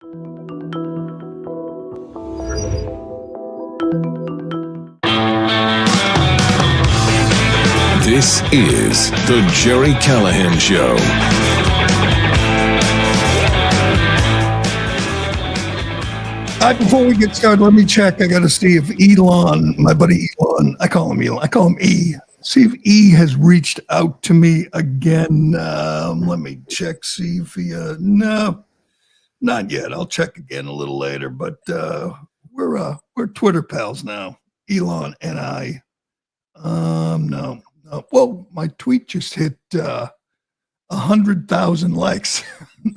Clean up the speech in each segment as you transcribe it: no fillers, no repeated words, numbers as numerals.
This is the Gerry Callahan Show. Before we get started, let me check. I got to see if Elon, my buddy Elon, I call him Elon, I call him E. See if E has reached out to me again. Let me check, see if he, no, not yet. I'll check again a little later, but we're Twitter pals now, Elon and I. No. Well, my tweet just hit 100,000 likes.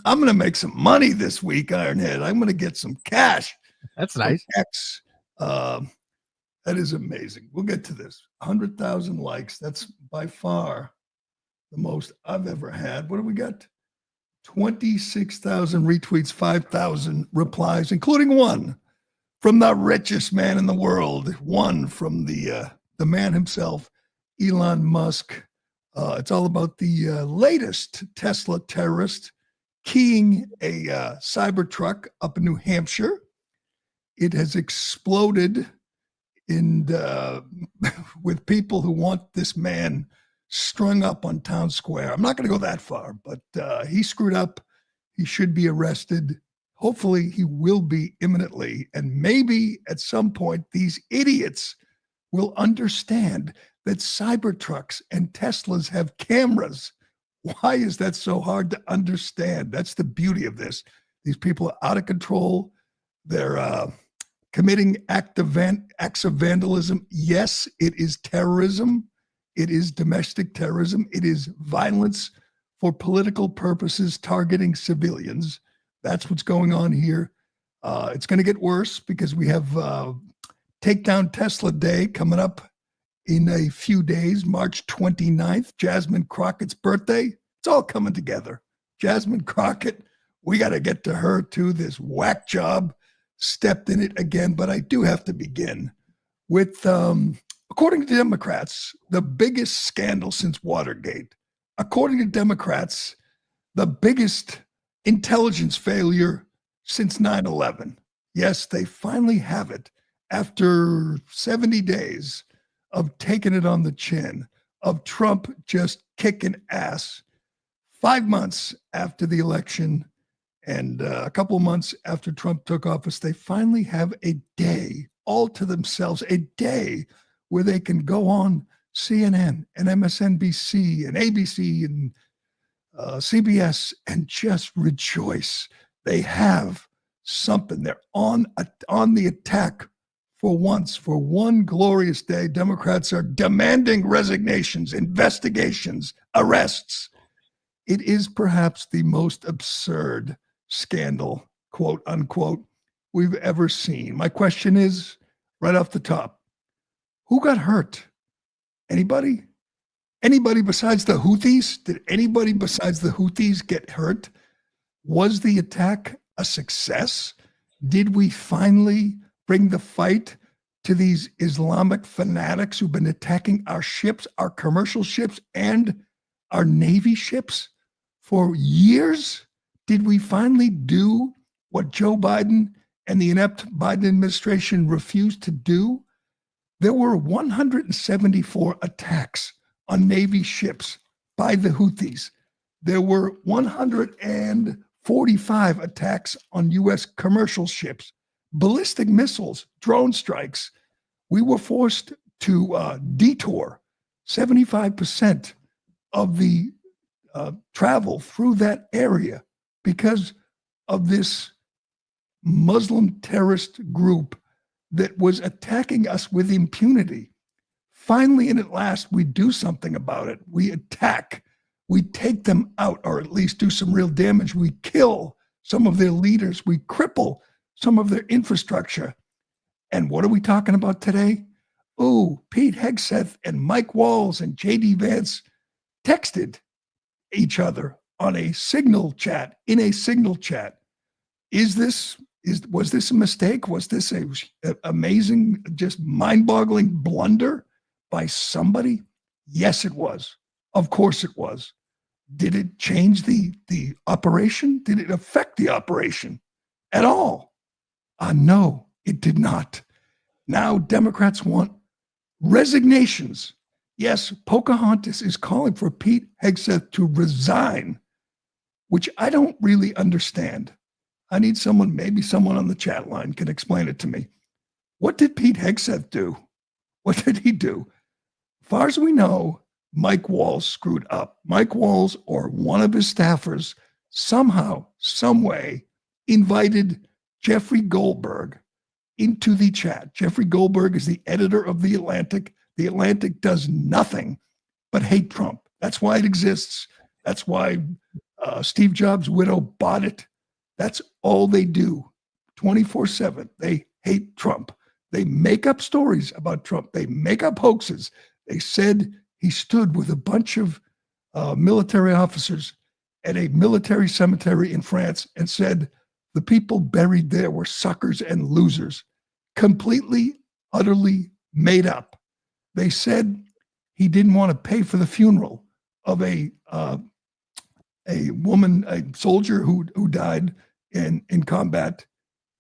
I'm going to make some money this week, Ironhead. I'm going to get some cash. That's nice. X. That is amazing. We'll get to this. 100,000 likes. That's by far the most I've ever had. What do we got? 26,000 retweets, 5,000 replies, including one from the richest man in the world. One from the man himself, Elon Musk. It's all about the latest Tesla terrorist keying a Cybertruck up in New Hampshire. It has exploded with people who want this man strung up on town square. I'm not going to go that far, but he screwed up. He should be arrested. Hopefully he will be imminently. And maybe at some point, these idiots will understand that Cybertrucks and Teslas have cameras. Why is that so hard to understand? That's the beauty of this. These people are out of control. They're committing acts of vandalism. Yes, it is terrorism. It is domestic terrorism. It is violence for political purposes targeting civilians. That's what's going on here. It's going to get worse because we have Takedown Tesla Day coming up in a few days, March 29th, Jasmine Crockett's birthday. It's all coming together. Jasmine Crockett, we got to get to her too. This whack job stepped in it again, but I do have to begin with, according to Democrats, the biggest scandal since Watergate. According to Democrats, the biggest intelligence failure since 9/11. Yes, they finally have it after 70 days of taking it on the chin, of Trump just kicking ass. 5 months after the election and a couple of months after Trump took office, they finally have a day all to themselves, a day where they can go on CNN and MSNBC and ABC and CBS and just rejoice. They have something. They're on the attack. For once, for one glorious day, Democrats are demanding resignations, investigations, arrests. It is perhaps the most absurd scandal, quote unquote, we've ever seen. My question is, right off the top, who got hurt? Anybody? Anybody besides the Houthis? Did anybody besides the Houthis get hurt? Was the attack a success? Did we finally bring the fight to these Islamic fanatics who've been attacking our ships, our commercial ships, and our Navy ships for years? Did we finally do what Joe Biden and the inept Biden administration refused to do? There were 174 attacks on Navy ships by the Houthis. There were 145 attacks on U.S. commercial ships. Ballistic missiles, drone strikes. We were forced to detour 75% of the travel through that area because of this Muslim terrorist group that was attacking us with impunity. Finally, and at last, we do something about it. We attack. We take them out, or at least do some real damage. We kill some of their leaders. We cripple some of their infrastructure. And what are we talking about today? Oh, Pete Hegseth and Mike Walls and J.D. Vance texted each other on a Signal chat, in a Signal chat. Was this a mistake? Was this a amazing, just mind-boggling blunder by somebody? Yes, it was. Of course it was. Did it change the operation? Did it affect the operation? at all. No, it did not. Now Democrats want resignations. Yes, Pocahontas is calling for Pete Hegseth to resign, which I don't really understand. I need someone, maybe someone on the chat line can explain it to me. What did Pete Hegseth do? What did he do? As far as we know, Mike Walls screwed up. Mike Walls or one of his staffers somehow, some way invited Jeffrey Goldberg into the chat. Jeffrey Goldberg is the editor of The Atlantic. The Atlantic does nothing but hate Trump. That's why it exists. That's why Steve Jobs' widow bought it. That's all they do 24/7. They hate Trump. They make up stories about Trump. They make up hoaxes. They said he stood with a bunch of military officers at a military cemetery in France and said the people buried there were suckers and losers. Completely, utterly made up. They said he didn't want to pay for the funeral of a woman, a soldier who died in combat.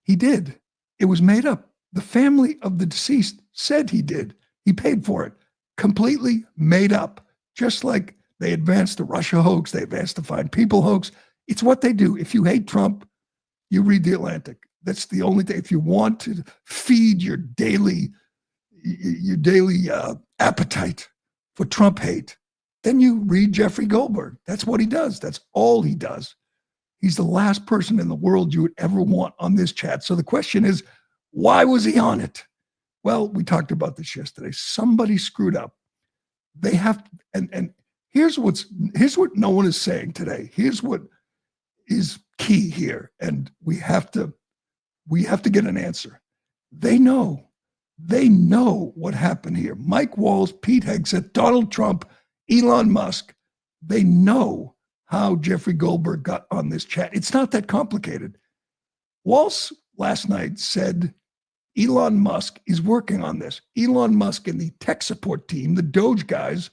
He did. It was made up. The family of the deceased said he did. He paid for it. Completely made up. Just like they advanced the Russia hoax, they advanced the Fine People hoax. It's what they do. If you hate Trump, you read The Atlantic. That's the only thing. If you want to feed your daily appetite for Trump hate, then you read Jeffrey Goldberg. That's what he does. That's all he does. He's the last person in the world you would ever want on this chat. So the question is, why was he on it? Well, we talked about this yesterday. Somebody screwed up. They have, and here's what no one is saying today. Here's what is key here, and we have to get an answer. They know what happened here. Mike Walls, Pete Hegseth, Donald Trump, Elon Musk, they know how Jeffrey Goldberg got on this chat. It's not that complicated. Walls last night said Elon Musk is working on this. Elon Musk and the tech support team, the Doge guys,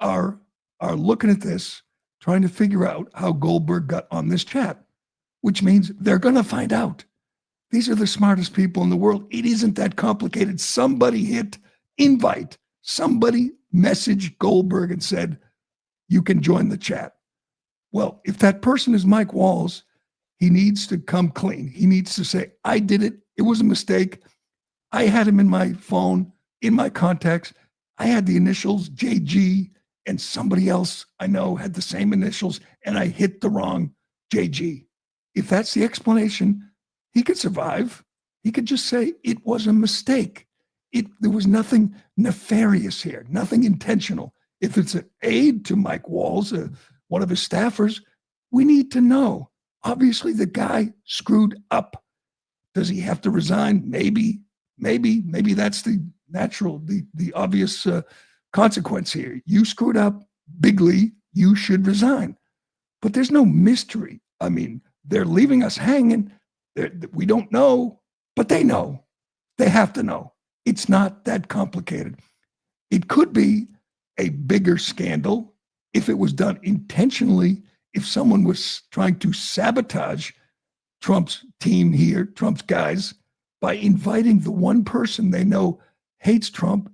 are looking at this, trying to figure out how Goldberg got on this chat, which means they're going to find out. These are the smartest people in the world. It isn't that complicated. Somebody hit invite. Somebody messaged Goldberg and said, you can join the chat. Well, if that person is Mike Walls, he needs to come clean. He needs to say, I did it. It was a mistake. I had him in my phone, in my contacts. I had the initials JG, and somebody else I know had the same initials, and I hit the wrong JG. If that's the explanation, he could survive. He could just say it was a mistake. There was nothing nefarious here, nothing intentional. If it's an aide to Mike Walls, one of his staffers, we need to know. Obviously, the guy screwed up. Does he have to resign? Maybe that's the natural, the obvious consequence here. You screwed up bigly. You should resign. But there's no mystery. I mean, they're leaving us hanging. We don't know, but they know. They have to know. It's not that complicated. It could be a bigger scandal if it was done intentionally, if someone was trying to sabotage Trump's team here, Trump's guys, by inviting the one person they know hates Trump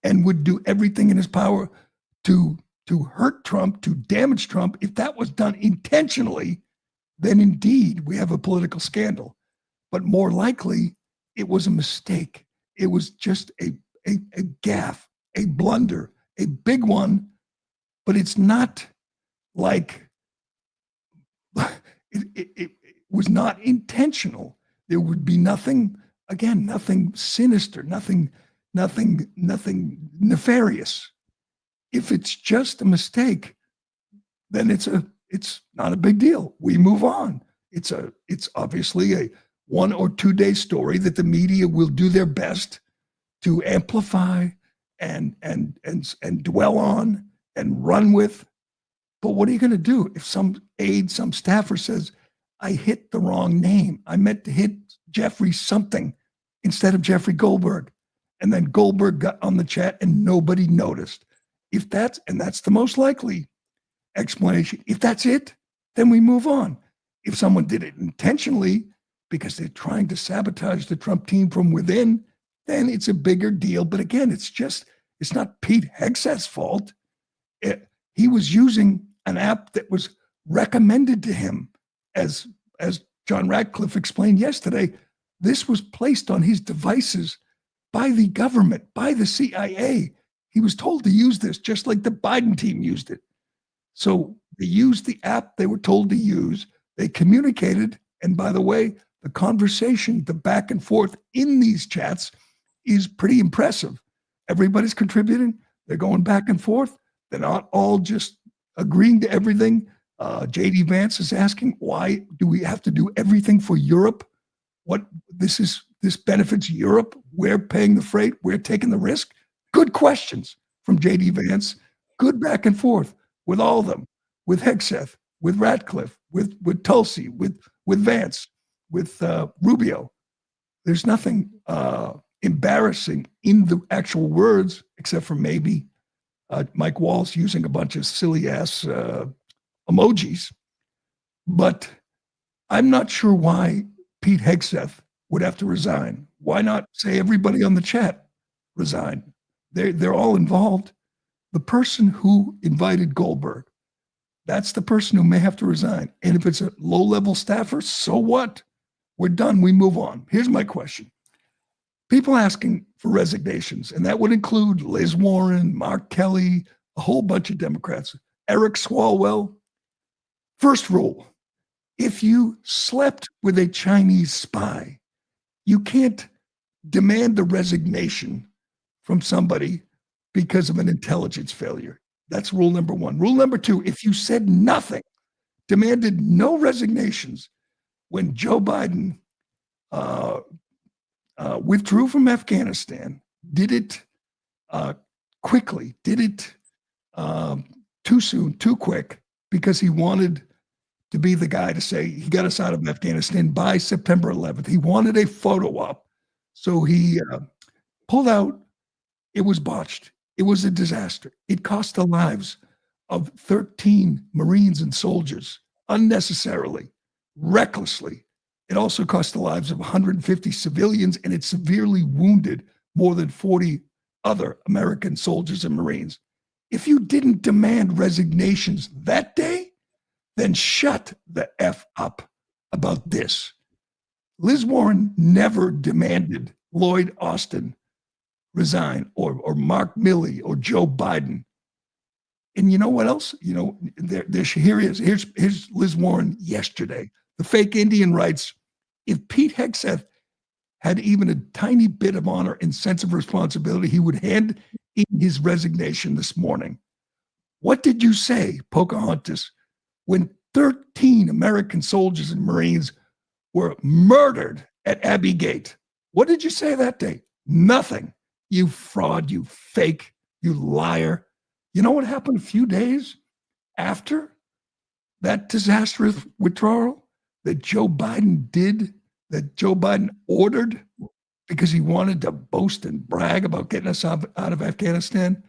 and would do everything in his power to hurt Trump, to damage Trump. If that was done intentionally, then indeed we have a political scandal. But more likely, it was a mistake. It was just a gaffe, a blunder, a big one, but it's not like it was not intentional. There would be nothing sinister, nothing nefarious. If it's just a mistake, then it's not a big deal. We move on. It's obviously a 1 or 2 day story that the media will do their best to amplify and dwell on and run with. But what are you going to do if some aide, some staffer says, I hit the wrong name. I meant to hit Jeffrey something instead of Jeffrey Goldberg. And then Goldberg got on the chat and nobody noticed. And that's the most likely explanation. If that's it, then we move on. If someone did it intentionally because they're trying to sabotage the Trump team from within, then it's a bigger deal. But again, it's not Pete Hegseth's fault. He was using an app that was recommended to him, as John Ratcliffe explained yesterday. This was placed on his devices by the government, by the CIA. He was told to use this, just like the Biden team used it. So they used the app they were told to use. They communicated. And by the way, the conversation, the back and forth in these chats is pretty impressive. Everybody's contributing. They're going back and forth. They're not all just agreeing to everything. J.D. Vance is asking, why do we have to do everything for Europe? This benefits Europe. We're paying the freight. We're taking the risk. Good questions from J.D. Vance. Good back and forth with all of them, with Hegseth, with Ratcliffe, with Tulsi, with Vance, with Rubio. There's nothing embarrassing in the actual words, except for maybe Mike Waltz using a bunch of silly ass emojis. But I'm not sure why Pete Hegseth would have to resign. Why not say everybody on the chat resign? They're all involved. The person who invited Goldberg, that's the person who may have to resign. And if it's a low-level staffer, so what? We're done. We move on. Here's my question. People asking for resignations, and that would include Liz Warren, Mark Kelly, a whole bunch of Democrats, Eric Swalwell. First rule, if you slept with a Chinese spy, you can't demand the resignation from somebody because of an intelligence failure. That's rule number one. Rule number two, if you said nothing, demanded no resignations when Joe Biden withdrew from Afghanistan, did it quickly, did it too soon, too quick, because he wanted to be the guy to say he got us out of Afghanistan by September 11th. He wanted a photo op. So he pulled out. It was botched. It was a disaster. It cost the lives of 13 Marines and soldiers unnecessarily, recklessly. It also cost the lives of 150 civilians, and it severely wounded more than 40 other American soldiers and Marines. If you didn't demand resignations that day, then shut the F up about this. Liz Warren never demanded Lloyd Austin resign or Mark Milley or Joe Biden. And you know what else? Here's Liz Warren yesterday. The fake Indian rights. If Pete Hegseth had even a tiny bit of honor and sense of responsibility, he would hand in his resignation this morning. What did you say, Pocahontas, when 13 American soldiers and Marines were murdered at Abbey Gate? What did you say that day? Nothing. You fraud, you fake, you liar. You know what happened a few days after that disastrous withdrawal that Joe Biden did, that Joe Biden ordered because he wanted to boast and brag about getting us out of Afghanistan?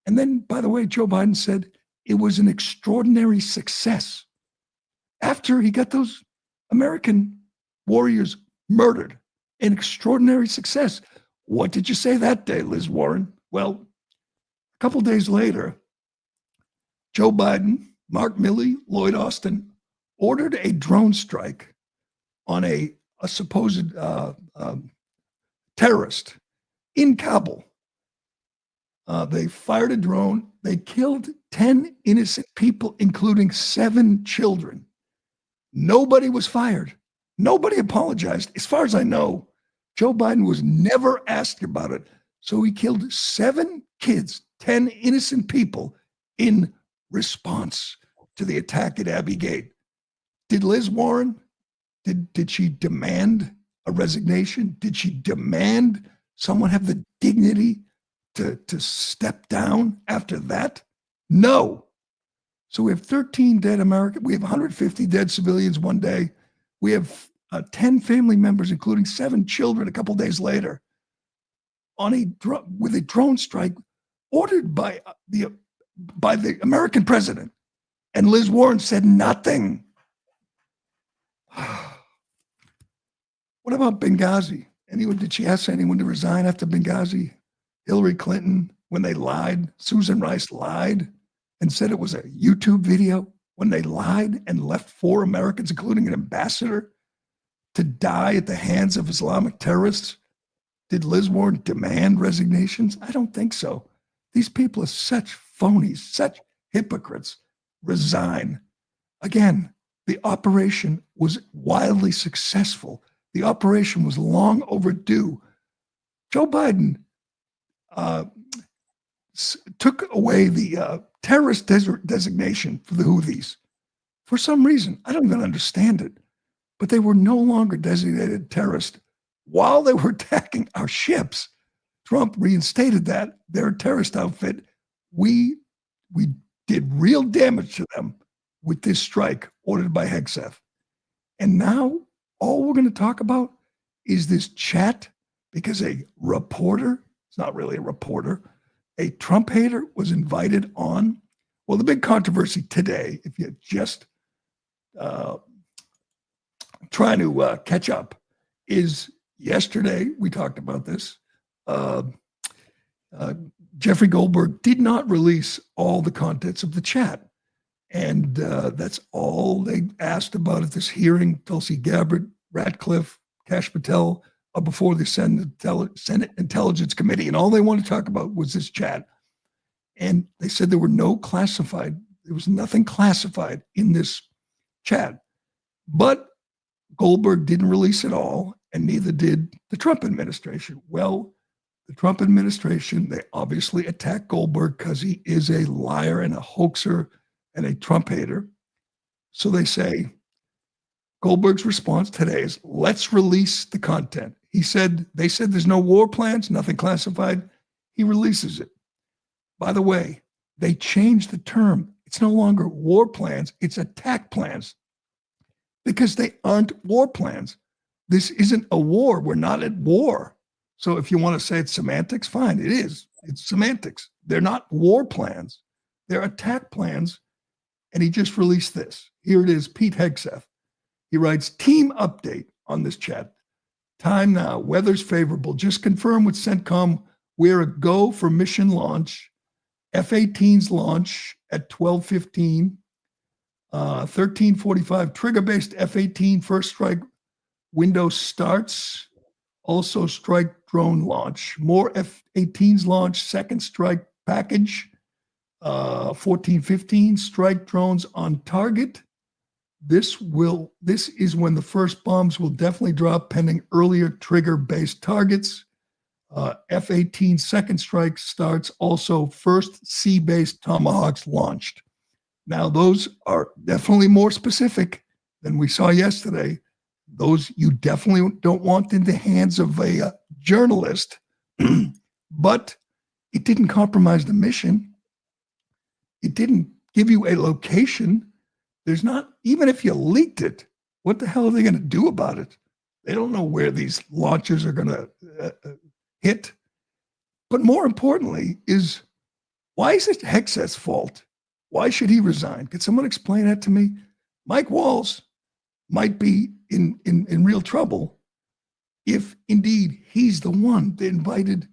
And then, by the way, Joe Biden said it was an extraordinary success after he got those American warriors murdered. An extraordinary success. What did you say that day, Liz Warren? Well, a couple days later, Joe Biden, Mark Milley, Lloyd Austin ordered a drone strike on a supposed terrorist in Kabul. They fired a drone. They killed 10 innocent people, including 7 children. Nobody was fired. Nobody apologized. As far as I know, Joe Biden was never asked about it. So he killed 7 kids, 10 innocent people in response to the attack at Abbey Gate. Did Liz Warren, did she demand a resignation? Did she demand someone have the dignity to step down after that? No. So we have 13 dead Americans. We have 150 dead civilians one day. We have 10 family members, including 7 children, a couple days later, with a drone strike ordered by the American president. And Liz Warren said nothing. What about Benghazi? Did she ask anyone to resign after Benghazi? Hillary Clinton, when they lied, Susan Rice lied and said it was a YouTube video, when they lied and left 4 Americans, including an ambassador, to die at the hands of Islamic terrorists. Did Liz Warren demand resignations? I don't think so. These people are such phonies, such hypocrites. Resign. Again, the operation was wildly successful. The operation was long overdue. Joe Biden took away the terrorist designation for the Houthis. For some reason, I don't even understand it, but they were no longer designated terrorists while they were attacking our ships. Trump reinstated that. They're a terrorist outfit. We did real damage to them with this strike ordered by Hegseth. And now all we're going to talk about is this chat because a reporter, it's not really a reporter, a Trump hater was invited on. Well, the big controversy today, if you're just trying to catch up, is yesterday, we talked about this, Jeffrey Goldberg did not release all the contents of the chat. And that's all they asked about at this hearing. Tulsi Gabbard, Ratcliffe, Kash Patel, before the Senate Intelligence Committee. And all they wanted to talk about was this chat. And they said there was nothing classified in this chat. But Goldberg didn't release it all, and neither did the Trump administration. Well, the Trump administration, they obviously attacked Goldberg because he is a liar and a hoaxer and a Trump hater. So they say, Goldberg's response today is, let's release the content. They said there's no war plans, nothing classified. He releases it. By the way, they changed the term. It's no longer war plans, it's attack plans, because they aren't war plans. This isn't a war. We're not at war. So if you want to say it's semantics, fine, it is. It's semantics. They're not war plans. They're attack plans. And he just released this. Here it is, Pete Hegseth. He writes, team update on this chat. Time now, weather's favorable. Just confirm with CENTCOM we're a go for mission launch. F-18's launch at 12:15. 13:45, trigger-based F-18 first strike window starts. Also strike drone launch. More F-18s launch, second strike package. 14:15, strike drones on target. This is when the first bombs will definitely drop pending earlier trigger-based targets. F-18 second strike starts. Also first sea-based Tomahawks launched. Now, those are definitely more specific than we saw yesterday. Those you definitely don't want in the hands of a journalist, but it didn't compromise the mission. It didn't give you a location. There's not, even if you leaked it, what the hell are they going to do about it? They don't know where these launches are going to hit. But more importantly is, why is it Hegseth's fault? Why should he resign? Could someone explain that to me? Mike Walls might be in real trouble if indeed he's the one that invited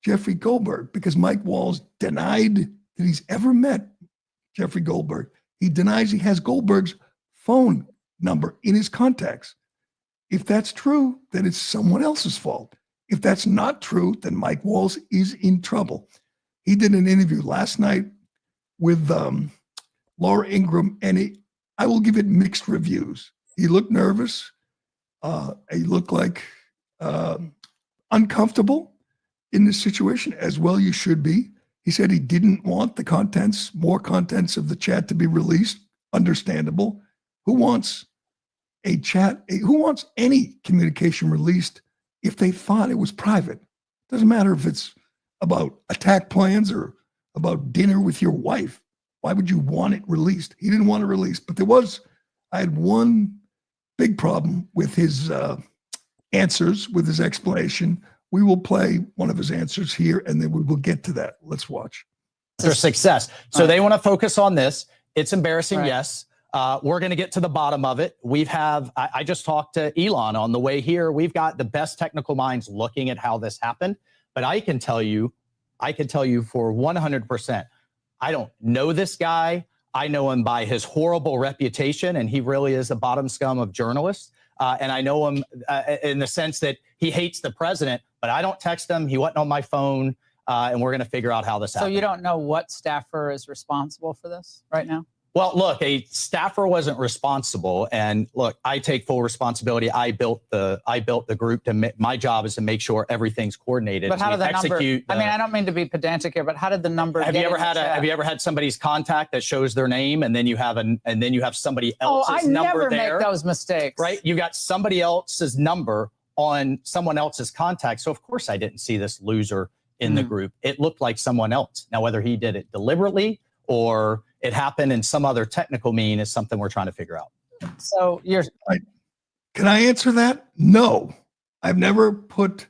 Jeffrey Goldberg, because Mike Walls denied that he's ever met Jeffrey Goldberg. He denies he has Goldberg's phone number in his contacts. If that's true, then it's someone else's fault. If that's not true, then Mike Walls is in trouble. He did an interview last night with Laura Ingraham, and I will give it mixed reviews. He looked nervous. He looked like uncomfortable in this situation, as well you should be. He said he didn't want the more contents of the chat to be released. Understandable. Who wants a chat? Who wants any communication released if they thought it was private? Doesn't matter if it's about attack plans or about dinner with your wife. Why would you want it released? He didn't want it released, but I had one big problem with his answers, with his explanation. We will play one of his answers here, and then we will get to that. Let's watch. Their success. So they want to focus on this. It's embarrassing, Right. yes. We're going to get to the bottom of it. I just talked to Elon on the way here. We've got the best technical minds looking at how this happened. But I can tell you for 100%, I don't know this guy. I know him by his horrible reputation, and he really is a bottom scum of journalists. And I know him in the sense that he hates the president, but I don't text him. He wasn't on my phone, and we're going to figure out how this happened. So you don't know what staffer is responsible for this right now? Well, look, a staffer wasn't responsible, and look, I take full responsibility. I built the group. My job is to make sure everything's coordinated. But how did the number? I mean, I don't mean to be pedantic here, but how did the number? Have you ever had somebody's contact that shows their name, and then you have somebody else's number there? I never make those mistakes. Right? You got somebody else's number on someone else's contact. So of course I didn't see this loser in the group. It looked like someone else. Now, whether he did it deliberately or it happened in some other technical mean is something we're trying to figure out. So can I answer that? No, I've never put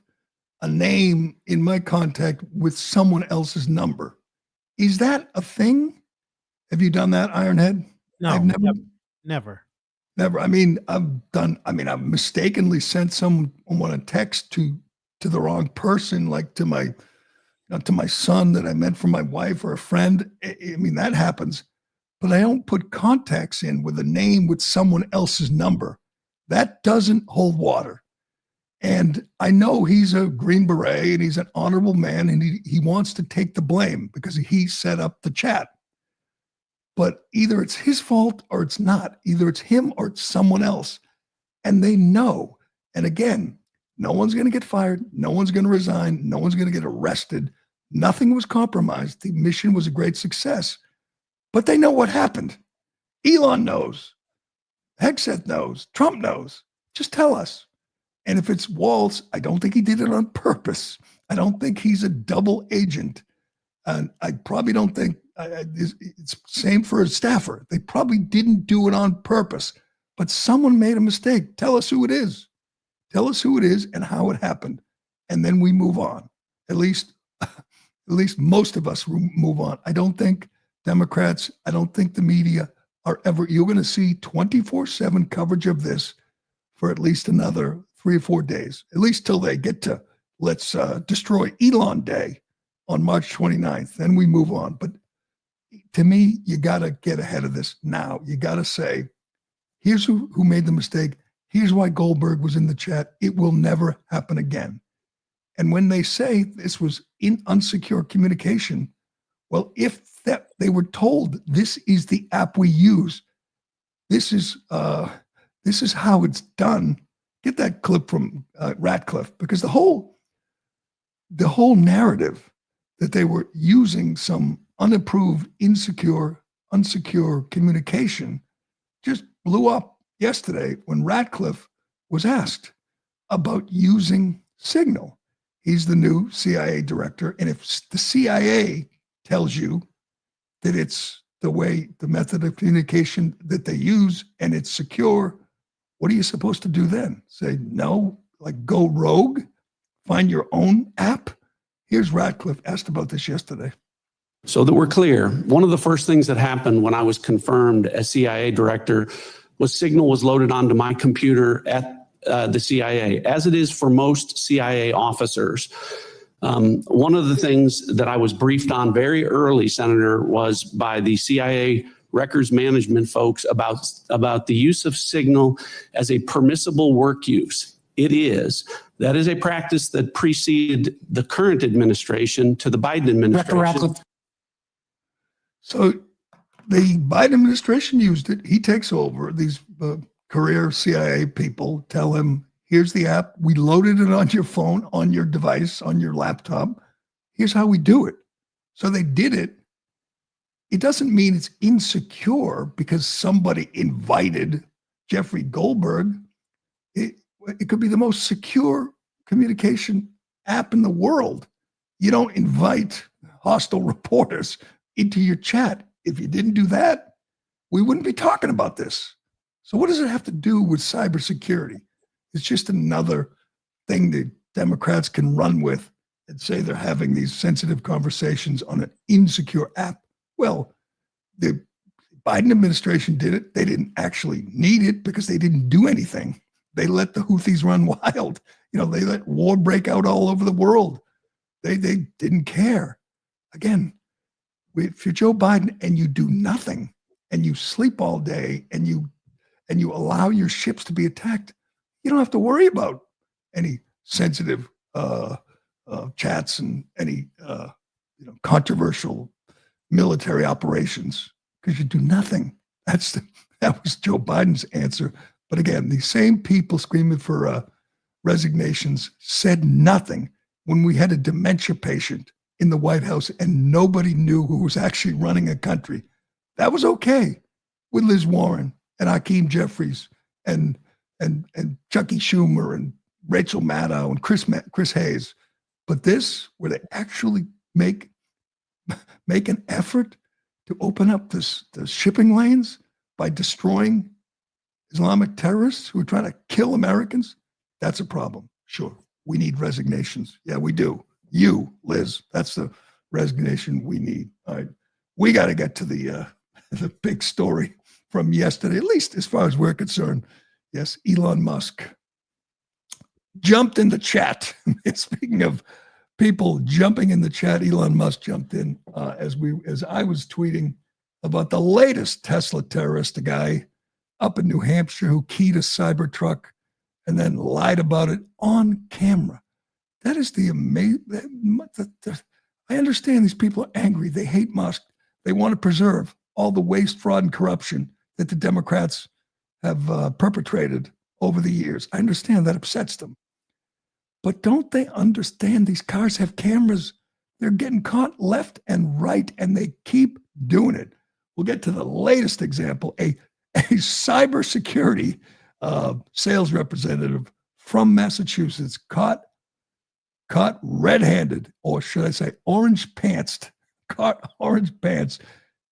a name in my contact with someone else's number. Is that a thing? Have you done that, Ironhead? No, I've never. I mean, I've mistakenly sent someone a text to the wrong person, like to my son that I meant for my wife or a friend. I mean, that happens, but I don't put contacts in with a name with someone else's number. That doesn't hold water. And I know he's a Green Beret and he's an honorable man, and he wants to take the blame because he set up the chat. But either it's his fault or it's not. Either it's him or it's someone else. And they know. And again, no one's going to get fired. No one's going to resign. No one's going to get arrested. Nothing was compromised. The mission was a great success. But they know what happened. Elon knows. Hegseth knows. Trump knows. Just tell us. And if it's Walz, I don't think he did it on purpose. I don't think he's a double agent. And I probably don't think it's same for a staffer. They probably didn't do it on purpose. But someone made a mistake. Tell us who it is. Tell us who it is and how it happened. And then we move on. At least most of us move on. I don't think Democrats, I don't think the media are ever, you're going to see 24/7 coverage of this for at least another 3 or 4 days, at least till they get to let's destroy Elon Day on March 29th. Then we move on. But to me, you got to get ahead of this now. You got to say, here's who made the mistake. Here's why Goldberg was in the chat. It will never happen again. And when they say this was in unsecure communication, well, if that they were told this is the app we use, this is how it's done. Get that clip from Ratcliffe, because the whole narrative that they were using some unapproved, unsecure communication just blew up yesterday when Ratcliffe was asked about using Signal. He's the new CIA director. And if the CIA tells you that it's the method of communication that they use and it's secure, what are you supposed to do then? Say no, like go rogue, find your own app? Here's Ratcliffe asked about this yesterday. So that we're clear, one of the first things that happened when I was confirmed as CIA director was Signal was loaded onto my computer at the CIA, as it is for most CIA officers. One of the things that I was briefed on very early, Senator, was by the CIA records management folks about the use of Signal as a permissible work use. It is. That is a practice that preceded the current administration to the Biden administration. So the Biden administration used it. He takes over. These career CIA people tell him, here's the app. We loaded it on your phone, on your device, on your laptop. Here's how we do it. So they did it. It doesn't mean it's insecure because somebody invited Jeffrey Goldberg. It could be the most secure communication app in the world. You don't invite hostile reporters into your chat. If you didn't do that, we wouldn't be talking about this. So what does it have to do with cybersecurity? It's just another thing that Democrats can run with and say they're having these sensitive conversations on an insecure app. Well, the Biden administration did it. They didn't actually need it because they didn't do anything. They let the Houthis run wild. You know, they let war break out all over the world. They didn't care. Again, if you're Joe Biden and you do nothing and you sleep all day and you allow your ships to be attacked, you don't have to worry about any sensitive chats and any controversial military operations because you do nothing. That was Joe Biden's answer. But again, these same people screaming for resignations said nothing when we had a dementia patient in the White House and nobody knew who was actually running a country. That was okay with Liz Warren and Hakeem Jeffries and Chucky Schumer and Rachel Maddow and Chris Hayes. But this, where they actually make an effort to open up the shipping lanes by destroying Islamic terrorists who are trying to kill Americans, that's a problem. Sure, we need resignations. Yeah, we do. You, Liz, that's the resignation we need. All right, we got to get to the big story from yesterday, at least as far as we're concerned. Yes, Elon Musk jumped in the chat. Speaking of people jumping in the chat, Elon Musk jumped in as I was tweeting about the latest Tesla terrorist, a guy up in New Hampshire who keyed a Cybertruck and then lied about it on camera. That is the amazing. I understand these people are angry. They hate Musk. They want to preserve all the waste, fraud, and corruption that the Democrats have perpetrated over the years. I understand that upsets them. But don't they understand these cars have cameras? They're getting caught left and right, and they keep doing it. We'll get to the latest example, a cybersecurity sales representative from Massachusetts caught red-handed, or should I say orange-pantsed, caught orange pants,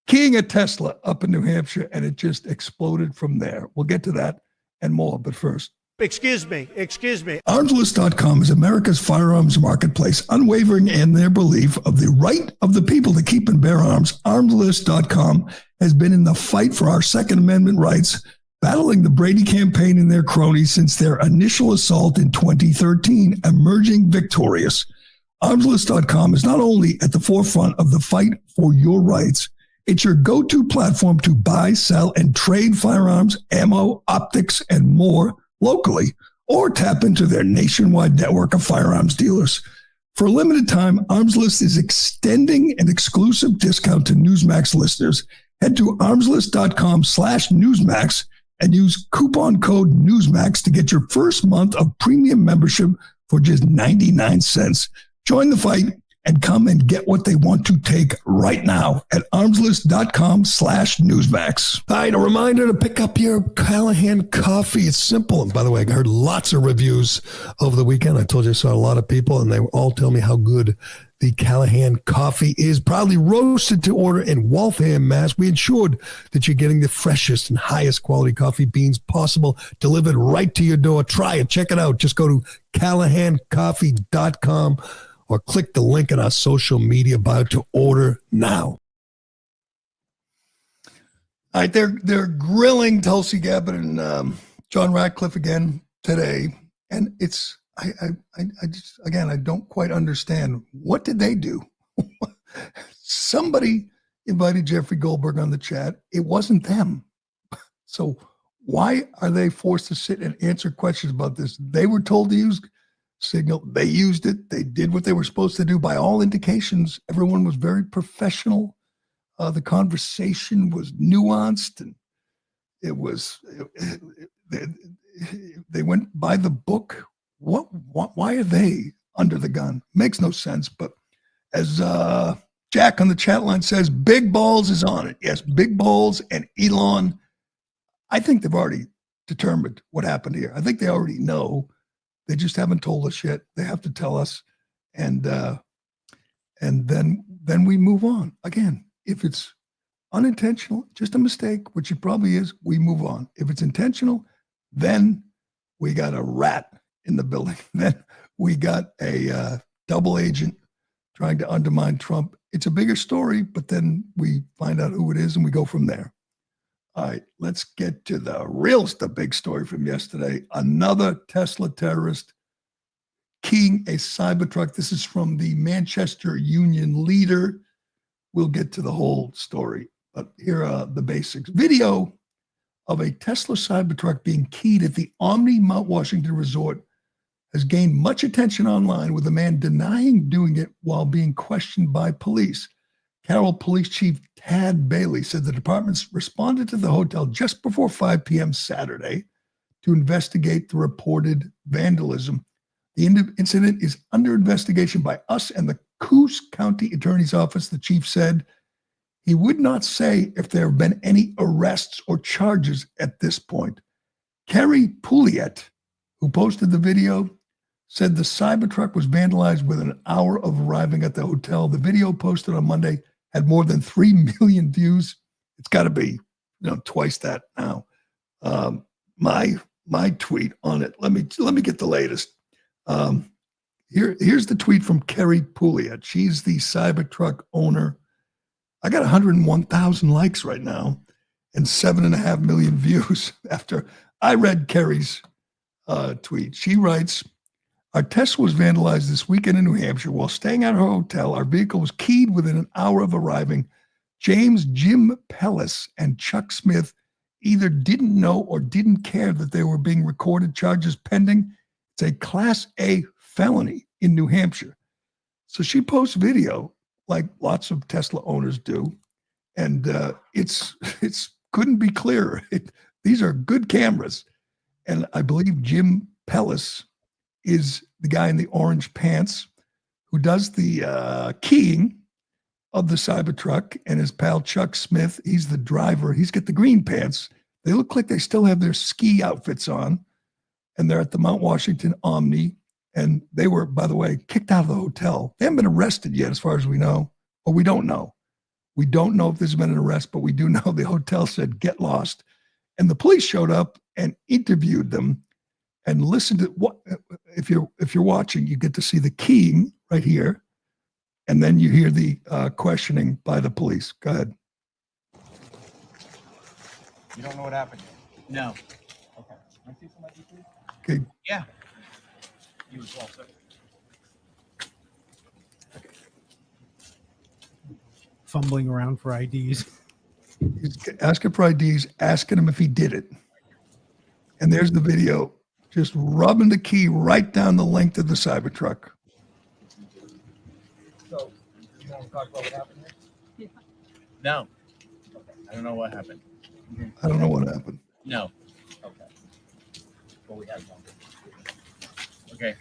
keying a Tesla up in New Hampshire, and it just exploded from there. We'll get to that and more, but first. Excuse me. Armslist.com is America's firearms marketplace, unwavering in their belief of the right of the people to keep and bear arms. Armslist.com has been in the fight for our Second Amendment rights, battling the Brady campaign and their cronies since their initial assault in 2013, emerging victorious. Armslist.com is not only at the forefront of the fight for your rights, it's your go-to platform to buy, sell, and trade firearms, ammo, optics, and more locally, or tap into their nationwide network of firearms dealers. For a limited time, Armslist is extending an exclusive discount to Newsmax listeners. Head to armslist.com/Newsmax and use coupon code Newsmax to get your first month of premium membership for just 99 cents. Join the fight and come and get what they want to take right now at armslist.com/Newsmax. All right, a reminder to pick up your Callahan coffee. It's simple. And by the way, I heard lots of reviews over the weekend. I told you I saw a lot of people, and they all tell me how good the Callahan coffee is. Proudly roasted to order in Waltham, Mass. We ensured that you're getting the freshest and highest quality coffee beans possible, delivered right to your door. Try it. Check it out. Just go to CallahanCoffee.com or click the link in our social media bio to order now. All right, they're grilling Tulsi Gabbard and John Ratcliffe again today, and it's I just, again, I don't quite understand. What did they do? Somebody invited Jeffrey Goldberg on the chat. It wasn't them. So why are they forced to sit and answer questions about this? They were told to use Signal. They used it. They did what they were supposed to do. By all indications, everyone was very professional. The conversation was nuanced, and they went by the book. Why are they under the gun? Makes no sense. But as Jack on the chat line says, Big Balls is on it. Yes, Big Balls and Elon. I think they've already determined what happened here. I think they already know. They just haven't told us yet. They have to tell us, and then we move on. Again, if it's unintentional, just a mistake, which it probably is, we move on. If it's intentional, then we got a rat in the building. Then we got a double agent trying to undermine Trump. It's a bigger story, but then we find out who it is and we go from there. All right, let's get to the big story from yesterday. Another Tesla terrorist keying a Cybertruck. This is from the Manchester Union Leader. We'll get to the whole story, but here are the basics. Video of a Tesla Cybertruck being keyed at the Omni Mount Washington Resort has gained much attention online, with a man denying doing it while being questioned by police. Carroll Police Chief Tad Bailey said the departments responded to the hotel just before 5 p.m. Saturday to investigate the reported vandalism. The incident is under investigation by us and the Coos County Attorney's Office, the chief said. He would not say if there have been any arrests or charges at this point. Kerry Pouliot, who posted the video, said the Cybertruck was vandalized within an hour of arriving at the hotel. The video posted on Monday had more than 3 million views. It's got to be, twice that now. My tweet on it. Let me get the latest. Here's the tweet from Kerry Pouliot. She's the Cybertruck owner. I got 101,000 likes right now and 7.5 million views after I read Kerry's tweet. She writes, our Tesla was vandalized this weekend in New Hampshire. While staying at her hotel, our vehicle was keyed within an hour of arriving. Jim Pellis and Chuck Smith either didn't know or didn't care that they were being recorded. Charges pending. It's a Class A felony in New Hampshire. So she posts video like lots of Tesla owners do. And it's couldn't be clearer. These are good cameras. And I believe Jim Pellis is the guy in the orange pants who does the keying of the Cybertruck, and his pal Chuck Smith, he's the driver. He's got the green pants. They look like they still have their ski outfits on, and they're at the Mount Washington Omni, and they were, by the way, kicked out of the hotel. They haven't been arrested yet, as far as we know, or we don't know. We don't know if there's been an arrest, but we do know the hotel said, get lost. And the police showed up and interviewed them. And listen to what, if you're watching, you get to see the keying right here, and then you hear the questioning by the police. Go ahead. You don't know what happened yet? No. Okay. Can I see some ID, please? Okay. Yeah. You as well, sir. Fumbling around for IDs. He's asking for IDs, asking him if he did it. And there's the video, just rubbing the key right down the length of the Cybertruck. So, you want to talk about what happened here? No. Okay. I don't know what happened. I don't know what happened. No. Okay. Well, we have one. Okay.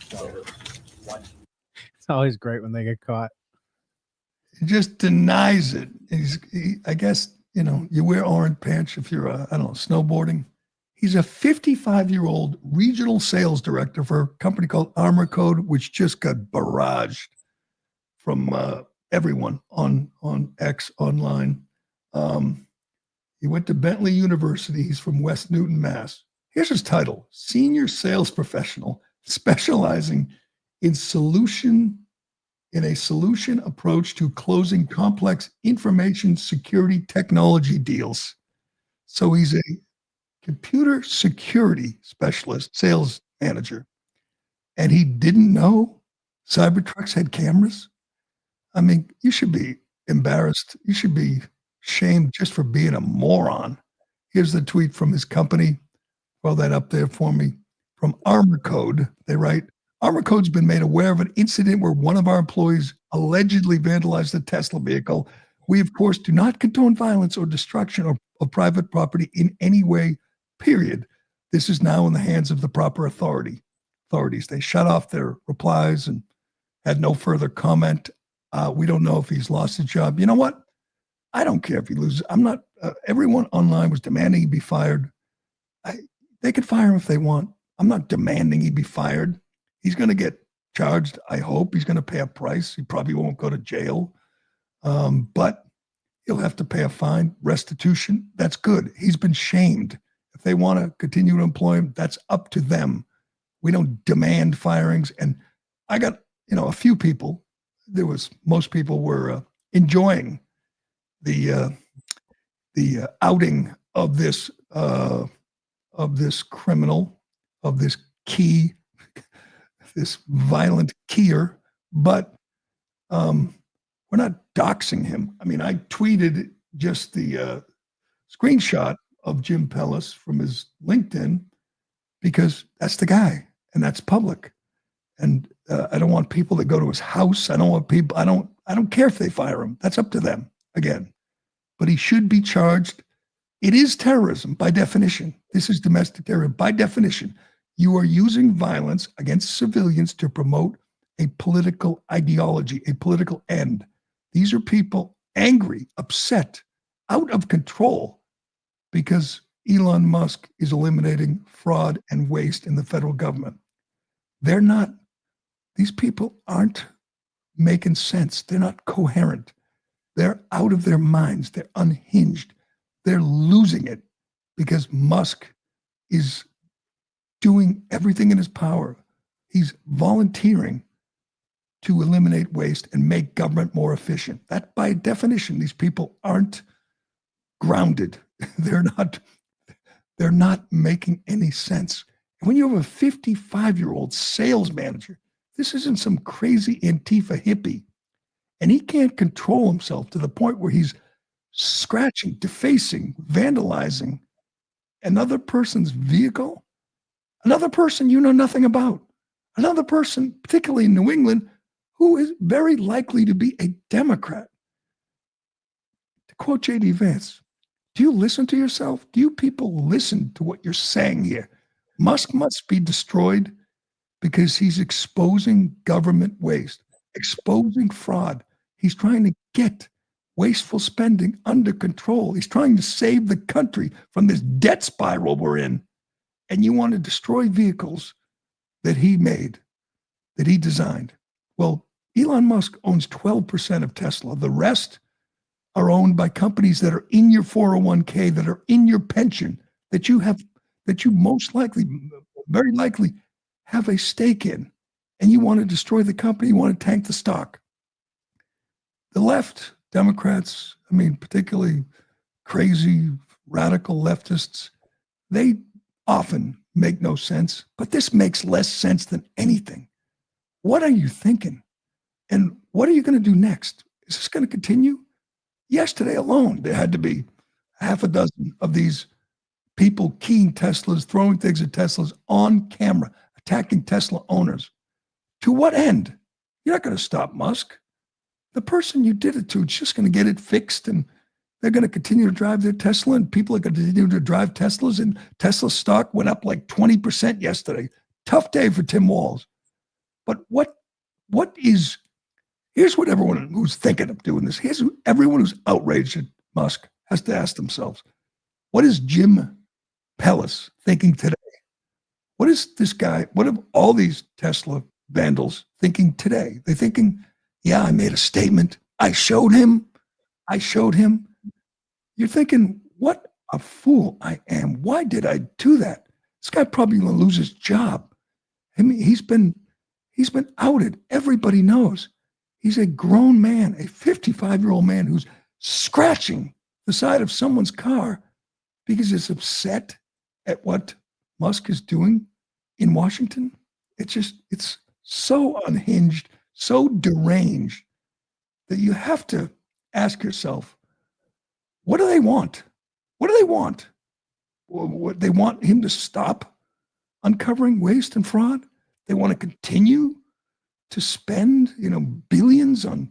So, one. It's always great when they get caught. He just denies it. I guess, you wear orange pants if you're, snowboarding. He's a 55-year-old regional sales director for a company called Armor Code, which just got barraged from everyone on X online. He went to Bentley University. He's from West Newton, Mass. Here's his title: Senior Sales Professional, specializing in a solution approach to closing complex information security technology deals. So he's a computer security specialist, sales manager, and he didn't know Cybertrucks had cameras. I mean, you should be embarrassed. You should be shamed just for being a moron. Here's the tweet from his company. Throw that up there for me. From Armor Code, they write, Armor Code's been made aware of an incident where one of our employees allegedly vandalized a Tesla vehicle. We, of course, do not condone violence or destruction of private property in any way, period. This is now in the hands of the proper authorities. They shut off their replies and had no further comment. We don't know if he's lost his job. You know what? I don't care if he loses. I'm not, everyone online was demanding he be fired. They could fire him if they want. I'm not demanding he be fired. He's going to get charged. I hope he's going to pay a price. He probably won't go to jail, but he'll have to pay a fine, restitution. That's good. He's been shamed. If they want to continue to employ him, that's up to them. We don't demand firings. And I got, a few people. Most people were enjoying the outing of this criminal, of this key, this violent keyer, but we're not doxing him. I mean, I tweeted just the screenshot of Jim Pellis from his LinkedIn because that's the guy and that's public. And I don't want people to go to his house. I don't want people, I don't care if they fire him. That's up to them again. But he should be charged. It is terrorism by definition. This is domestic terrorism by definition. You are using violence against civilians to promote a political ideology, a political end. These are people angry, upset, out of control because Elon Musk is eliminating fraud and waste in the federal government. These people aren't making sense. They're not coherent. They're out of their minds. They're unhinged. They're losing it because Musk is doing everything in his power. He's volunteering to eliminate waste and make government more efficient. That, by definition, these people aren't grounded. They're not making any sense. And when you have a 55-year-old sales manager, this isn't some crazy Antifa hippie, and he can't control himself to the point where he's scratching, defacing, vandalizing another person's vehicle, another person you know nothing about, another person, particularly in New England, who is very likely to be a Democrat. To quote J.D. Vance, do you listen to yourself? Do you people listen to what you're saying here? Musk must be destroyed because he's exposing government waste, exposing fraud. He's trying to get wasteful spending under control. He's trying to save the country from this debt spiral we're in. And you want to destroy vehicles that he made, that he designed. Well, Elon Musk owns 12% of Tesla. The rest are owned by companies that are in your 401k, that are in your pension, that you most likely, very likely, have a stake in. And you want to destroy the company, you want to tank the stock. The left, Democrats, I mean, particularly crazy, radical leftists, they often make no sense, but this makes less sense than anything. What are you thinking? And what are you going to do next? Is this going to continue? Yesterday alone, there had to be half a dozen of these people keying Teslas, throwing things at Teslas on camera, attacking Tesla owners. To what end? You're not going to stop Musk. The person you did it to is just going to get it fixed, and they're going to continue to drive their Tesla, and people are going to continue to drive Teslas, and Tesla stock went up like 20% yesterday. Tough day for Tim Walz. But here's what everyone who's thinking of doing this, everyone who's outraged at Musk has to ask themselves, what is Jim Pellis thinking today? What is this guy, what are all these Tesla vandals thinking today? They're thinking, yeah, I made a statement. I showed him. You're thinking, what a fool I am. Why did I do that? This guy probably going to lose his job. I mean, he's been outed. Everybody knows. He's a grown man, a 55-year-old man who's scratching the side of someone's car because he's upset at what Musk is doing in Washington. It's so unhinged, so deranged that you have to ask yourself, what do they want? What do they want? What, they want him to stop uncovering waste and fraud? They want to continue to spend, billions on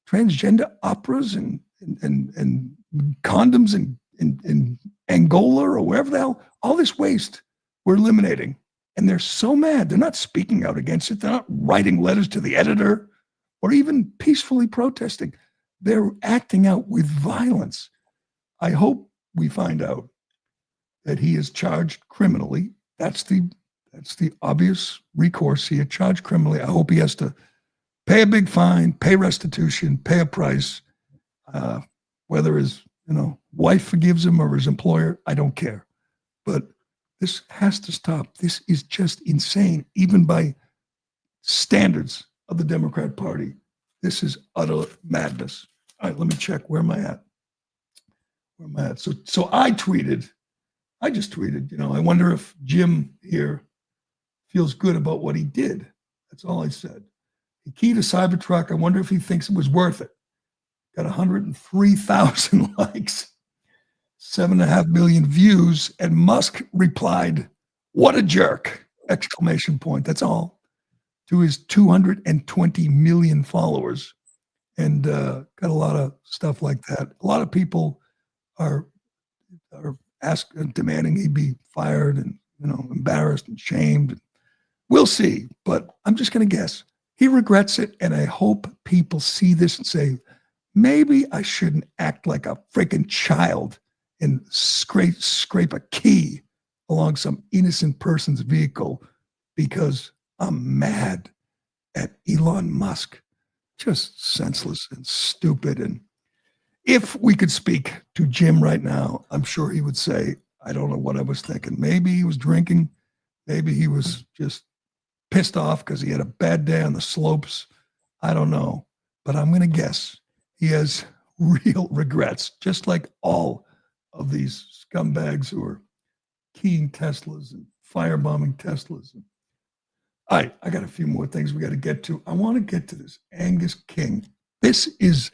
transgender operas and condoms in Angola or wherever the hell. All this waste we're eliminating. And they're so mad. They're not speaking out against it. They're not writing letters to the editor or even peacefully protesting. They're acting out with violence. I hope we find out that he is charged criminally. That's the obvious recourse here, charged criminally. I hope he has to pay a big fine, pay restitution, pay a price, whether his wife forgives him or his employer, I don't care. But this has to stop. This is just insane, even by standards of the Democrat Party. This is utter madness. All right, let me check. Where am I at? where am I at? So I just tweeted, I wonder if Jim here feels good about what he did. That's all I said. The key to Cybertruck, I wonder if he thinks it was worth it. Got 103,000 likes, 7.5 million views, and Musk replied, "What a jerk!" Exclamation point. That's all. To his 220 million followers. And got a lot of stuff like that. A lot of people are demanding he be fired and, embarrassed and shamed. We'll see, but I'm just going to guess. He regrets it, and I hope people see this and say, maybe I shouldn't act like a freaking child and scrape a key along some innocent person's vehicle because I'm mad at Elon Musk. Just senseless and stupid. And if we could speak to Jim right now, I'm sure he would say, I don't know what I was thinking. Maybe he was drinking. Maybe he was just pissed off because he had a bad day on the slopes. I don't know. But I'm going to guess he has real regrets, just like all of these scumbags who are keying Teslas and firebombing Teslas. All right, I got a few more things we got to get to. I want to get to this Angus King. It's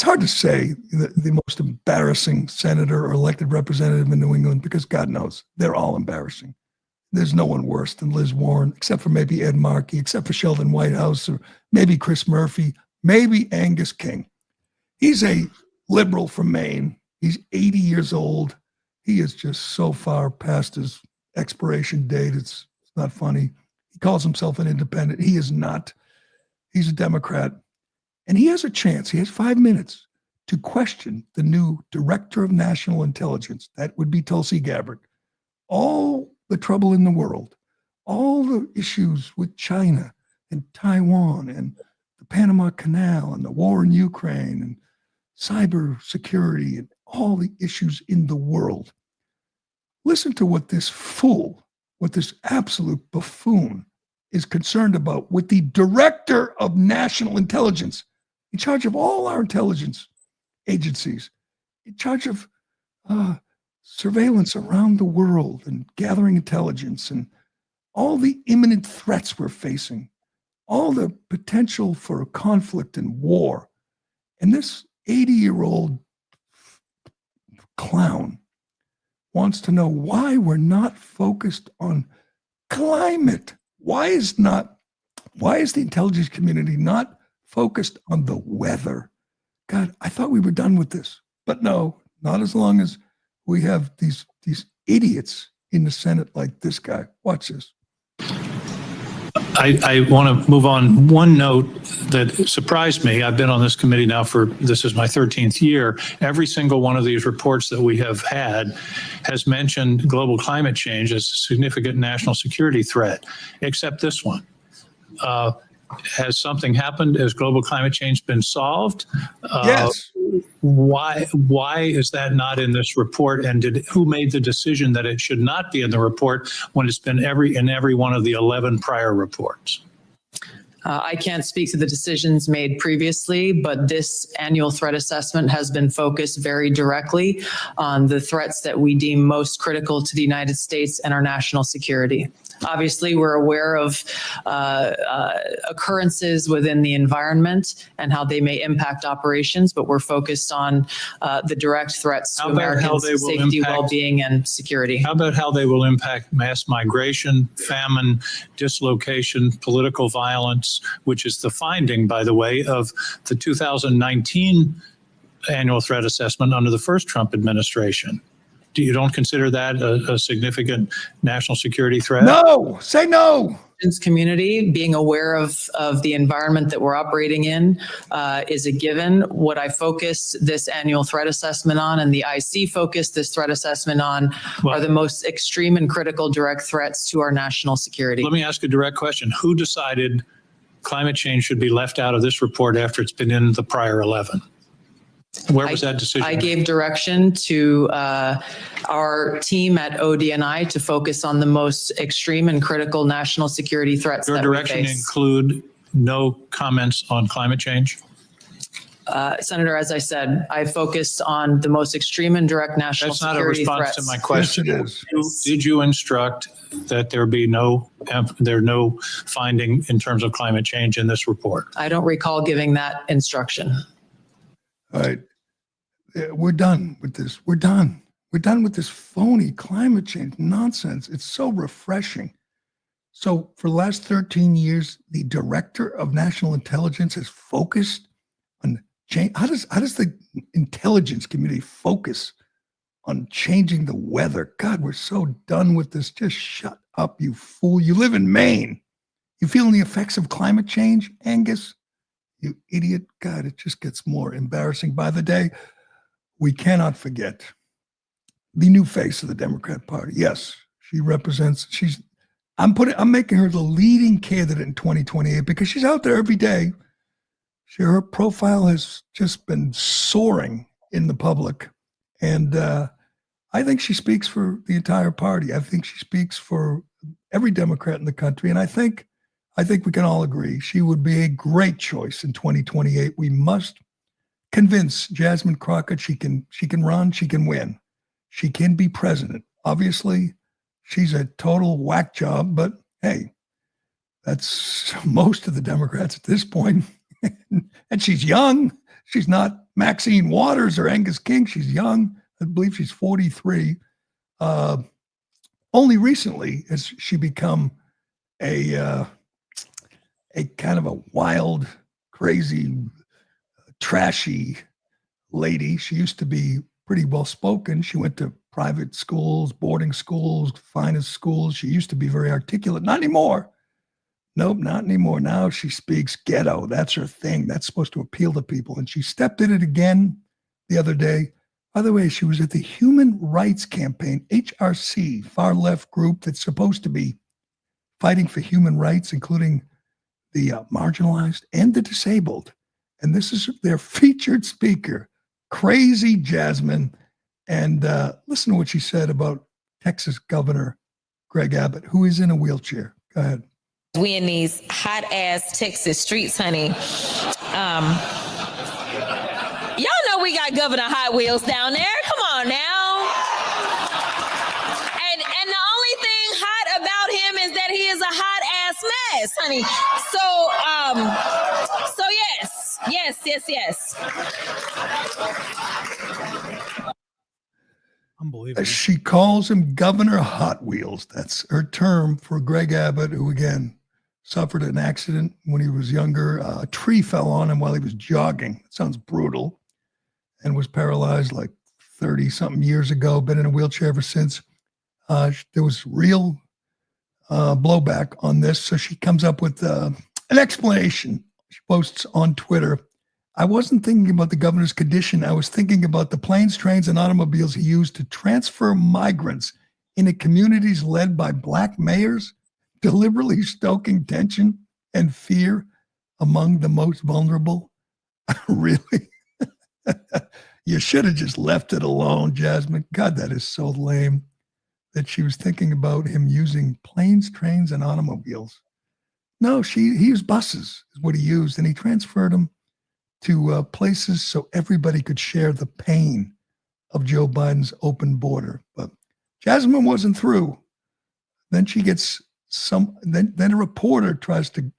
hard to say the most embarrassing senator or elected representative in New England, because God knows they're all embarrassing. There's no one worse than Liz Warren, except for maybe Ed Markey, except for Sheldon Whitehouse, or maybe Chris Murphy, maybe Angus King. He's a liberal from Maine. He's 80 years old. He is just so far past his expiration date. It's not funny. He calls himself an independent. He is not. He's a Democrat. And he has a chance. He has 5 minutes to question the new director of national intelligence. That would be Tulsi Gabbard. All the trouble in the world, all the issues with China and Taiwan and the Panama Canal and the war in Ukraine and cyber security and all the issues in the world. Listen to what this fool, what this absolute buffoon is concerned about with the director of national intelligence, in charge of all our intelligence agencies, in charge of surveillance around the world and gathering intelligence and all the imminent threats we're facing, all the potential for conflict and war. And this 80-year-old clown wants to know why we're not focused on climate. Why is the intelligence community not focused on the weather? God, I thought we were done with this. But no, not as long as we have these idiots in the Senate like this guy. Watch this. I want to move on. One note that surprised me, I've been on this committee now this is my 13th year. Every single one of these reports that we have had has mentioned global climate change as a significant national security threat, except this one. Has something happened? Has global climate change been solved? Yes. Why is that not in this report? And who made the decision that it should not be in the report when it's been in every one of the 11 prior reports? I can't speak to the decisions made previously, but this annual threat assessment has been focused very directly on the threats that we deem most critical to the United States and our national security. Obviously, we're aware of occurrences within the environment and how they may impact operations, but we're focused on the direct threats to Americans' safety, well-being, and security. How about how they will impact mass migration, famine, dislocation, political violence, which is the finding, by the way, of the 2019 annual threat assessment under the first Trump administration? You don't consider that a significant national security threat? No, say no. Community being aware of the environment that we're operating in is a given. What I focused this annual threat assessment on, and the IC focused this threat assessment on, are the most extreme and critical direct threats to our national security. Let me ask a direct question. Who decided climate change should be left out of this report after it's been in the prior 11? Where was that decision? I gave direction to our team at ODNI to focus on the most extreme and critical national security threats that we face. Your direction include no comments on climate change? Senator, as I said, I focused on the most extreme and direct national That's not a security response threats. to my question. Yes, it is. Did you instruct that there be no finding in terms of climate change in this report? I don't recall giving that instruction. All right. We're done with this. We're done. We're done with this phony climate change nonsense. It's so refreshing. So for the last 13 years, the director of national intelligence has focused on change. How does the intelligence community focus on changing the weather? God, we're so done with this. Just shut up, you fool. You live in Maine. You feeling the effects of climate change, Angus? You idiot. God, it just gets more embarrassing by the day. We cannot forget the new face of the Democrat Party. Yes, she represents, I'm making her the leading candidate in 2028 because she's out there every day. Her profile has just been soaring in the public. And I think she speaks for the entire party. I think she speaks for every Democrat in the country. And I think we can all agree she would be a great choice in 2028. We must convince Jasmine Crockett she can run, she can win. She can be president. Obviously, she's a total whack job, but hey, that's most of the Democrats at this point. And she's young. She's not Maxine Waters or Angus King. She's young. I believe she's 43. Only recently has she become a kind of a wild, crazy, trashy lady. She used to be pretty well spoken. She went to private schools, boarding schools, finest schools. She used to be very articulate. Not anymore. Nope, not anymore. Now she speaks ghetto. That's her thing. That's supposed to appeal to people. And she stepped in it again the other day. By the way, she was at the Human Rights Campaign, HRC, far left group that's supposed to be fighting for human rights, including the marginalized and the disabled. And this is their featured speaker, crazy Jasmine. And listen to what she said about Texas Governor Greg Abbott, who is in a wheelchair. Go ahead. We in these hot ass Texas streets, honey. Y'all know we got Governor Hot Wheels down there. Come on now. And the only thing hot about him is that he is a hot ass mess, honey. So yes. Unbelievable. She calls him Governor Hot Wheels. That's her term for Greg Abbott, who again suffered an accident when he was younger. A tree fell on him while he was jogging. It sounds brutal. And was paralyzed like 30-something years ago, been in a wheelchair ever since. There was real blowback on this. So she comes up with an explanation. She posts on Twitter. I wasn't thinking about the governor's condition. I was thinking about the planes, trains, and automobiles he used to transfer migrants into communities led by Black mayors, deliberately stoking tension and fear among the most vulnerable. Really? You should have just left it alone, Jasmine. God, that is so lame that she was thinking about him using planes, trains, and automobiles. No, he used buses is what he used, and he transferred them to places so everybody could share the pain of Joe Biden's open border. But Jasmine wasn't through. Then she gets then a reporter tries to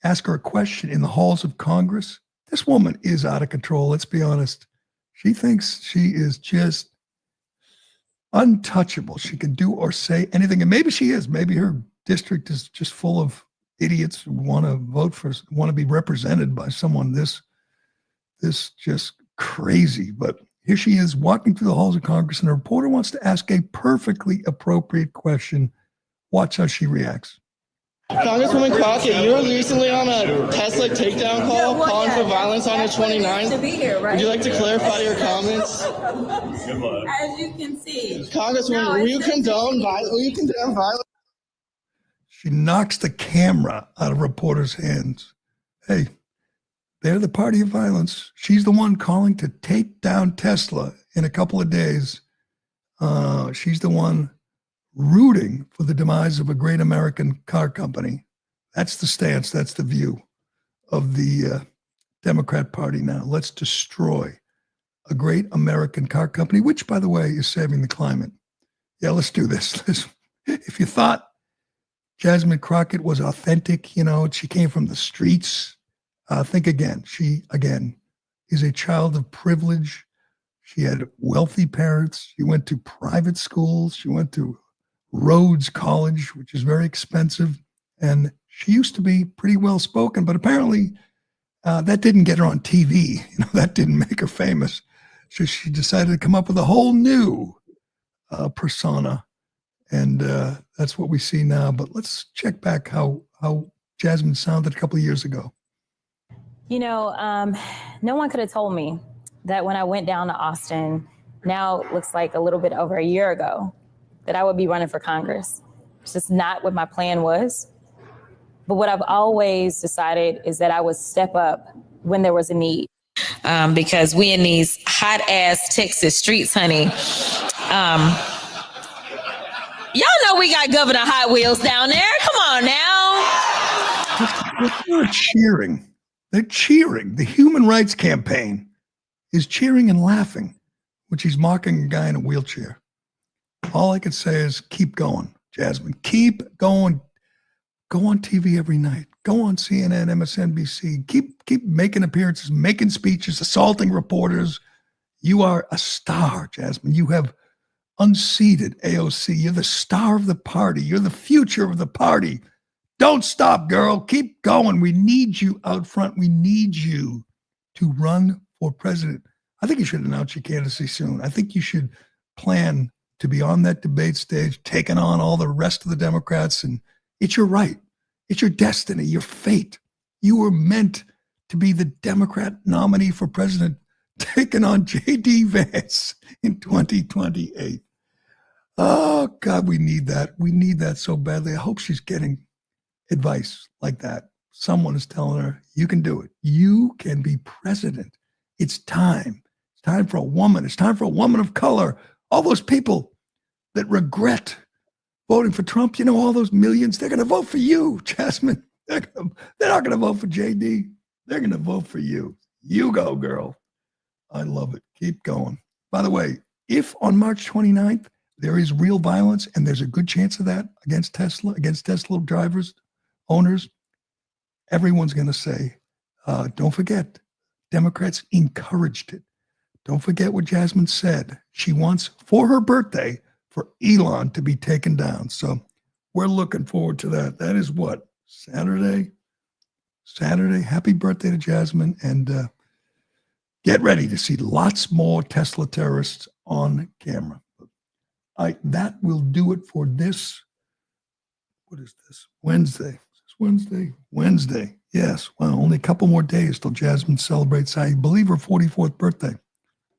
ask her a question in the halls of Congress. This woman is out of control. Let's be honest. She thinks she is just untouchable. She can do or say anything. And maybe she is. Maybe her district is just full of idiots who want to be represented by someone this just crazy. But here she is walking through the halls of Congress, and a reporter wants to ask a perfectly appropriate question. Watch how she reacts. Congresswoman Crockett, you were recently on a Tesla takedown call calling for violence on the 29th. Would you like to clarify your comments? As you can see. Congresswoman, will you condone violence? She knocks the camera out of reporters' hands. Hey, they're the party of violence. She's the one calling to take down Tesla in a couple of days. She's the one rooting for the demise of a great American car company. That's the stance. That's the view of the Democrat Party now. Let's destroy a great American car company, which, by the way, is saving the climate. Yeah, let's do this. If you thought Jasmine Crockett was authentic, you know, she came from the streets, think again. She, again, is a child of privilege. She had wealthy parents. She went to private schools. She went to Rhodes College, which is very expensive. And she used to be pretty well spoken, but apparently that didn't get her on TV. You know, that didn't make her famous. So she decided to come up with a whole new persona. And that's what we see now. But let's check back how Jasmine sounded a couple of years ago. You know, no one could have told me that when I went down to Austin, now it looks like a little bit over a year ago, that I would be running for Congress. It's just not what my plan was. But what I've always decided is that I would step up when there was a need. Because we in these hot ass Texas streets, honey. Y'all know we got Governor Hot Wheels down there. Come on now. They're cheering. They're cheering. The Human Rights Campaign is cheering and laughing, which he's mocking a guy in a wheelchair. All I can say is keep going, Jasmine. Keep going. Go on TV every night. Go on CNN, MSNBC. Keep making appearances, making speeches, assaulting reporters. You are a star, Jasmine. You have unseated AOC. You're the star of the party. You're the future of the party. Don't stop, girl. Keep going. We need you out front. We need you to run for president. I think you should announce your candidacy soon. I think you should plan to be on that debate stage, taking on all the rest of the Democrats. And it's your right. It's your destiny, your fate. You were meant to be the Democrat nominee for president, taking on J.D. Vance in 2028. Oh, God, we need that. We need that so badly. I hope she's getting advice like that. Someone is telling her, you can do it. You can be president. It's time. It's time for a woman. It's time for a woman of color. All those people that regret voting for Trump, you know, all those millions, they're going to vote for you, Jasmine. They're not going to vote for JD. They're going to vote for you. You go, girl. I love it. Keep going. By the way, if on March 29th, there is real violence, and there's a good chance of that against Tesla drivers, owners, everyone's going to say, don't forget, Democrats encouraged it. Don't forget what Jasmine said. She wants, for her birthday, for Elon to be taken down. So we're looking forward to that. That is what? Saturday. Happy birthday to Jasmine. And get ready to see lots more Tesla terrorists on camera. That will do it for this. What is this? Wednesday. Is this Wednesday. Yes. Well, only a couple more days till Jasmine celebrates, I believe, her 44th birthday.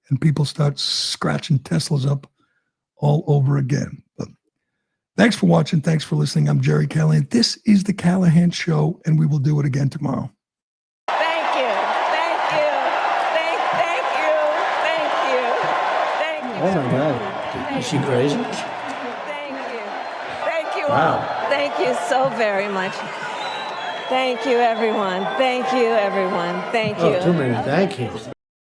And people start scratching Teslas up all over again. But thanks for watching. Thanks for listening. I'm Gerry Callahan. This is The Callahan Show, and we will do it again tomorrow. Thank you. Thank you. Thank you. Thank you. Thank you. Oh my God. Is she crazy? Thank you. Thank you Wow. all. Thank you so very much. Thank you, everyone. Thank you, everyone. Thank you. Oh, too many thank yous.